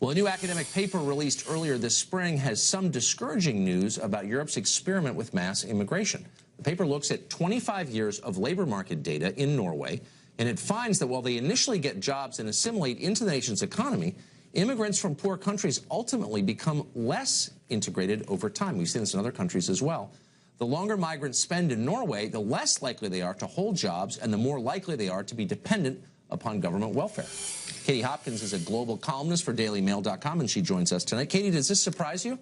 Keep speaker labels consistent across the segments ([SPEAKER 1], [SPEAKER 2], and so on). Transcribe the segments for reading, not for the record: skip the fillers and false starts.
[SPEAKER 1] Well, a new academic paper released earlier this spring has some discouraging news about Europe's experiment with mass immigration. The paper looks at 25 years of labor market data in Norway, and it finds that while they initially get jobs and assimilate into the nation's economy, immigrants from poor countries ultimately become less integrated over time. We've seen this in other countries as well. The longer migrants spend in Norway, the less likely they are to hold jobs and the more likely they are to be dependent upon government welfare. Katie Hopkins is a global columnist for DailyMail.com, and she joins us tonight. Katie, does this surprise you?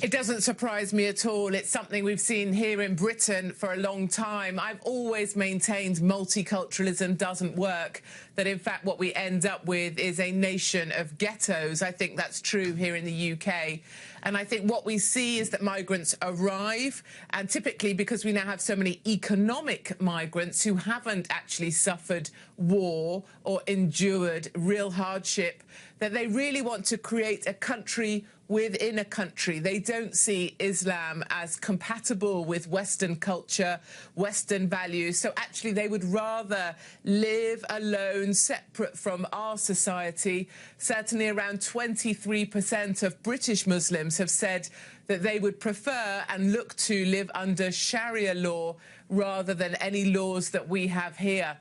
[SPEAKER 2] It doesn't surprise me at all. It's something we've seen here in Britain for a long time. I've always maintained multiculturalism doesn't work, that in fact what we end up with is a nation of ghettos. I think that's true here in the UK. And I think what we see is that migrants arrive, and typically because we now have so many economic migrants who haven't actually suffered war or endured real hardship, that they really want to create a country within a country. They don't see Islam as compatible with Western culture, Western values. So actually they would rather live alone, separate from our society. Certainly around 23% of British Muslims have said that they would prefer and look to live under Sharia law rather than any laws that we have here.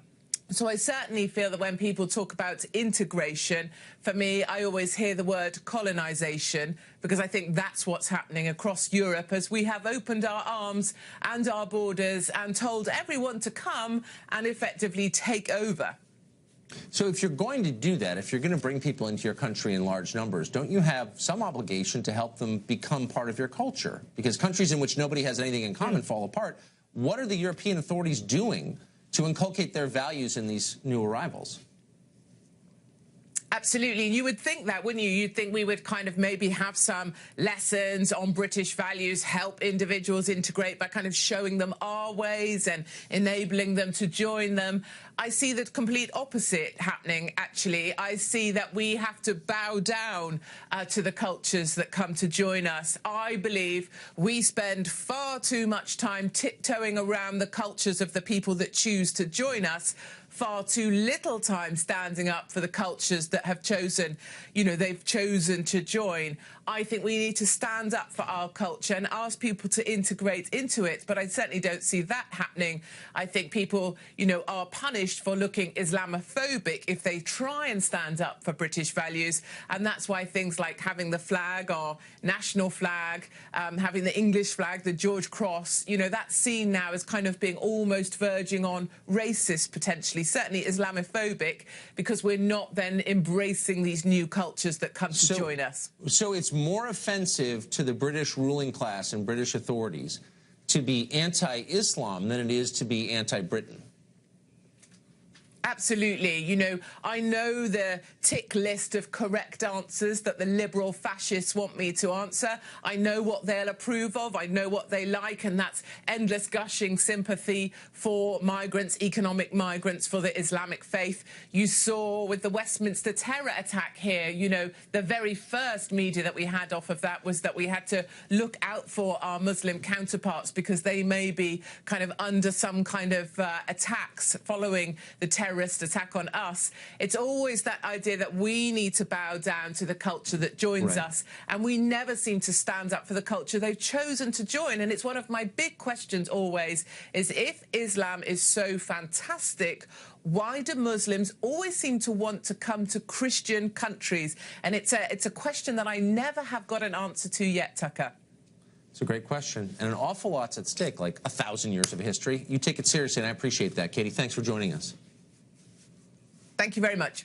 [SPEAKER 2] So I certainly feel that when people talk about integration, for me, I always hear the word colonisation, because I think that's what's happening across Europe as we have opened our arms and our borders and told everyone to come and effectively take over.
[SPEAKER 1] So if you're going to do that, if you're going to bring people into your country in large numbers, don't you have some obligation to help them become part of your culture? Because countries in which nobody has anything in common fall apart. What are the European authorities doing to inculcate their values in these new arrivals?
[SPEAKER 2] Absolutely. And you would think that, wouldn't you? You'd think we would kind of maybe have some lessons on British values, help individuals integrate by kind of showing them our ways and enabling them to join them. I see the complete opposite happening, actually. I see that we have to bow down to the cultures that come to join us. I believe we spend far too much time tiptoeing around the cultures of the people that choose to join us, far too little time standing up for the cultures that have chosen, they've chosen to join. I think we need to stand up for our culture and ask people to integrate into it, but I certainly don't see that happening. I think people, are punished for looking Islamophobic if they try and stand up for British values, and that's why things like having the flag, our national flag, having the English flag, the George Cross, that's seen now as kind of being almost verging on racist, potentially, certainly Islamophobic, because we're not then embracing these new cultures that come to join us.
[SPEAKER 1] So it's more offensive to the British ruling class and British authorities to be anti-Islam than it is to be anti-Britain.
[SPEAKER 2] Absolutely. I know the tick list of correct answers that the liberal fascists want me to answer. I know what they'll approve of. I know what they like, and that's endless gushing sympathy for migrants, economic migrants, for the Islamic faith. You saw with the Westminster terror attack here, the very first media that we had off of that was that we had to look out for our Muslim counterparts because they may be kind of under some kind of attacks following the terrorist attack on us. It's always that idea that we need to bow down to the culture that joins us, and we never seem to stand up for the culture they've chosen to join. And it's one of my big questions always is, if Islam is so fantastic, why do Muslims always seem to want to come to Christian countries? And it's a question that I never have got an answer to yet, Tucker.
[SPEAKER 1] It's a great question, and an awful lot's at stake, like 1,000 years of history. You take it seriously, and I appreciate that. Katie, thanks for joining us.
[SPEAKER 2] Thank you very much.